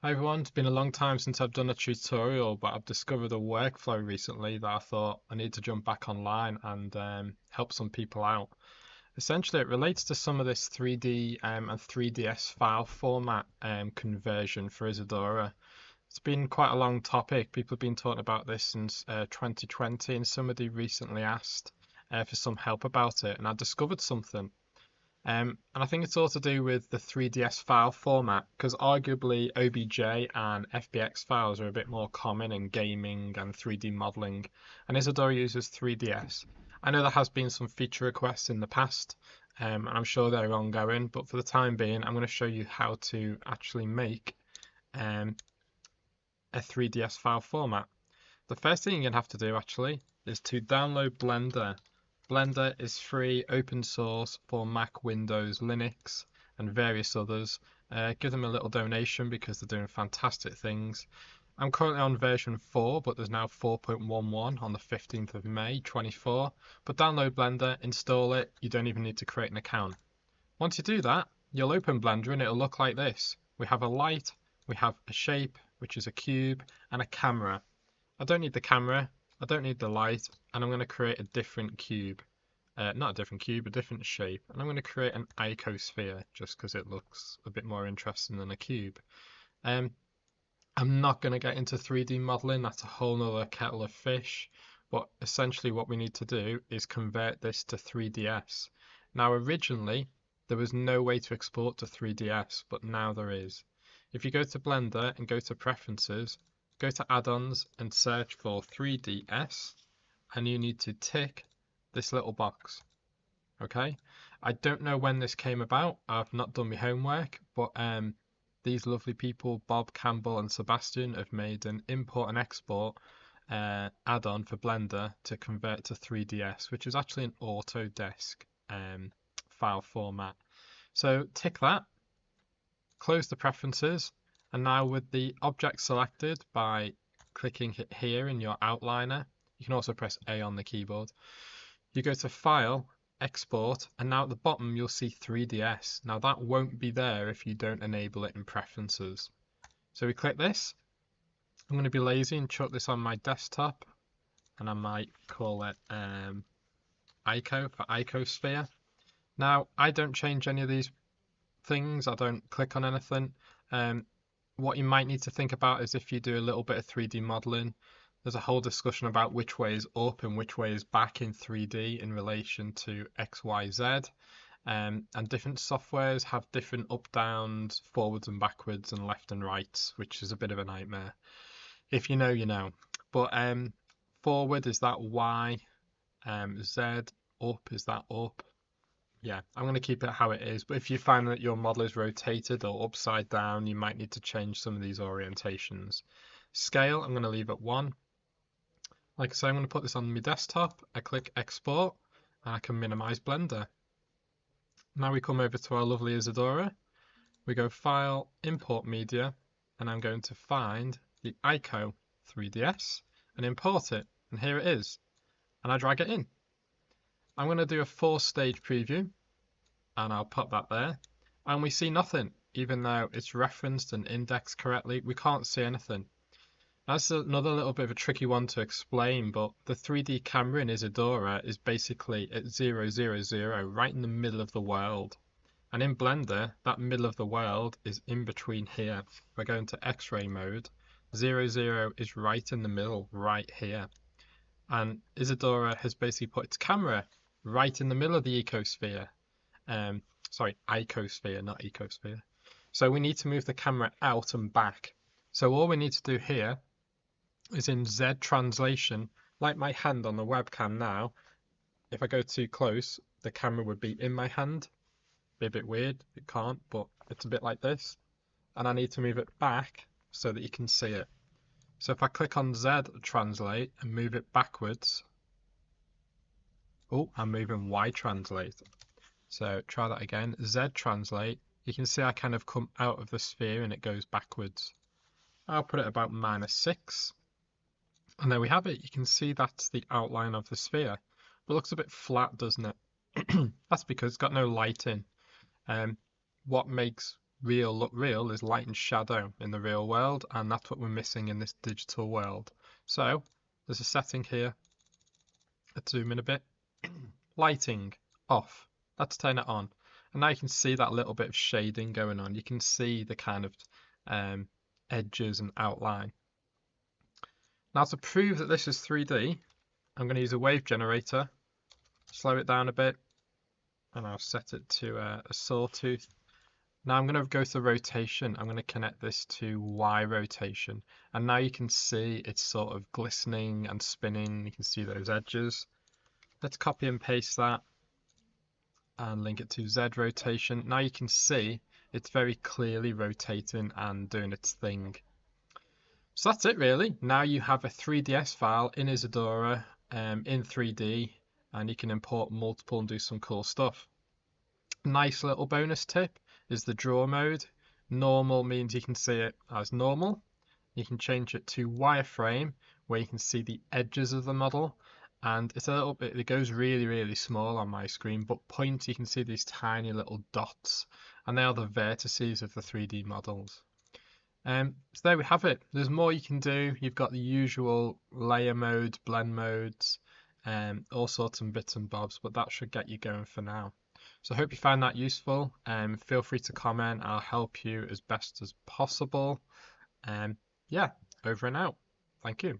Hi everyone, it's been a long time since I've done a tutorial, but I've discovered a workflow recently that I thought I need to jump back online and help some people out. Essentially, it relates to some of this 3D and 3DS file format conversion for Isadora. It's been quite a long topic. People have been talking about this since 2020, and somebody recently asked for some help about it, and I discovered something. And I think it's all to do with the 3DS file format, because arguably OBJ and FBX files are a bit more common in gaming and 3D modeling, and Isadora uses 3DS. I know there has been some feature requests in the past, and I'm sure they're ongoing, but for the time being, I'm going to show you how to actually make um, a 3DS file format. The first thing you're going to have to do actually is to download Blender. Blender is free, open source for Mac, Windows, Linux, and various others. Give them a little donation because they're doing fantastic things. I'm currently on version 4, but there's now 4.11 on the 15th of May 24. But download Blender, install it, you don't even need to create an account. Once you do that, you'll open Blender and it'll look like this. We have a light, we have a shape, which is a cube, and a camera. I don't need the camera, I don't need the light, and I'm going to create a different cube. Not a different cube, a different shape. And I'm going to create an icosphere just because it looks a bit more interesting than a cube. Um, I'm not going to get into 3D modeling, that's a whole nother kettle of fish. But essentially what we need to do is convert this to 3DS. Now originally there was no way to export to 3DS, but now there is. If you go to Blender and go to Preferences, go to Add-ons and search for 3DS, and you need to tick this little box. Okay, I don't know when this came about. I've not done my homework, but these lovely people, Bob, Campbell, and Sebastian, have made an import and export add-on for Blender to convert to 3DS, which is actually an Autodesk file format. So tick that, close the preferences, and now with the object selected by clicking here in your outliner, you can also press A on the keyboard. You go to File, Export, and now at the bottom you'll see 3DS. Now that won't be there if you don't enable it in Preferences. So we click this. I'm going to be lazy and chuck this on my desktop, and I might call it Ico for Icosphere. Now I don't change any of these things. I don't click on anything. What you might need to think about is if you do a little bit of 3D modeling, there's a whole discussion about which way is up and which way is back in 3D in relation to X, Y, Z. And different softwares have different up, downs, forwards and backwards, and left and rights, which is a bit of a nightmare. If you know, you know. But forward is that Y, Z, up is that up. Yeah, I'm going to keep it how it is. But if you find that your model is rotated or upside down, you might need to change some of these orientations. Scale, I'm going to leave at 1. Like I say, I'm going to put this on my desktop. I click Export, and I can minimize Blender. Now we come over to our lovely Isadora. We go File, Import Media, and I'm going to find the Ico 3DS and import it. And here it is. And I drag it in. I'm going to do a 4-stage preview, and I'll put that there. And we see nothing. Even though it's referenced and indexed correctly, we can't see anything. That's another little bit of a tricky one to explain, but the 3D camera in Isadora is basically at 0, 0, 0, right in the middle of the world. And in Blender, that middle of the world is in between here. If I go into X-ray mode, 0, 0 is right in the middle, right here. And Isadora has basically put its camera right in the middle of the ecosphere. Sorry, icosphere, not ecosphere. So we need to move the camera out and back. So all we need to do here is in Zed Translation, like my hand on the webcam now. If I go too close, the camera would be in my hand. Be a bit weird, it can't, but it's a bit like this. And I need to move it back so that you can see it. So if I click on Z Translate and move it backwards, oh, I'm moving Y Translate. So try that again, Z Translate. You can see I kind of come out of the sphere and it goes backwards. I'll put it about -6. And there we have it. You can see that's the outline of the sphere. But it looks a bit flat, doesn't it? That's because it's got no light in. What makes real look real is light and shadow in the real world, and that's what we're missing in this digital world. So there's a setting here. Let's zoom in a bit. Lighting off. Let's turn it on. And now you can see that little bit of shading going on. You can see the kind of edges and outline. Now to prove that this is 3D, I'm going to use a wave generator, slow it down a bit, and I'll set it to a sawtooth. Now I'm going to go to rotation. I'm going to connect this to Y rotation. And now you can see it's sort of glistening and spinning. You can see those edges. Let's copy and paste that and link it to Z rotation. Now you can see it's very clearly rotating and doing its thing. So that's it really. Now you have a 3ds file in Isadora in 3D, and you can import multiple and do some cool stuff. Nice little bonus tip is the draw mode. Normal means you can see it as normal. You can change it to wireframe, where you can see the edges of the model, and it's a little bit, it goes really small on my screen, but point, you can see these tiny little dots, and they are the vertices of the 3D models. So there we have it. There's more you can do. You've got the usual layer modes, blend modes, all sorts of bits and bobs, but that should get you going for now. So I hope you found that useful. Feel free to comment. I'll help you as best as possible. Yeah, over and out. Thank you.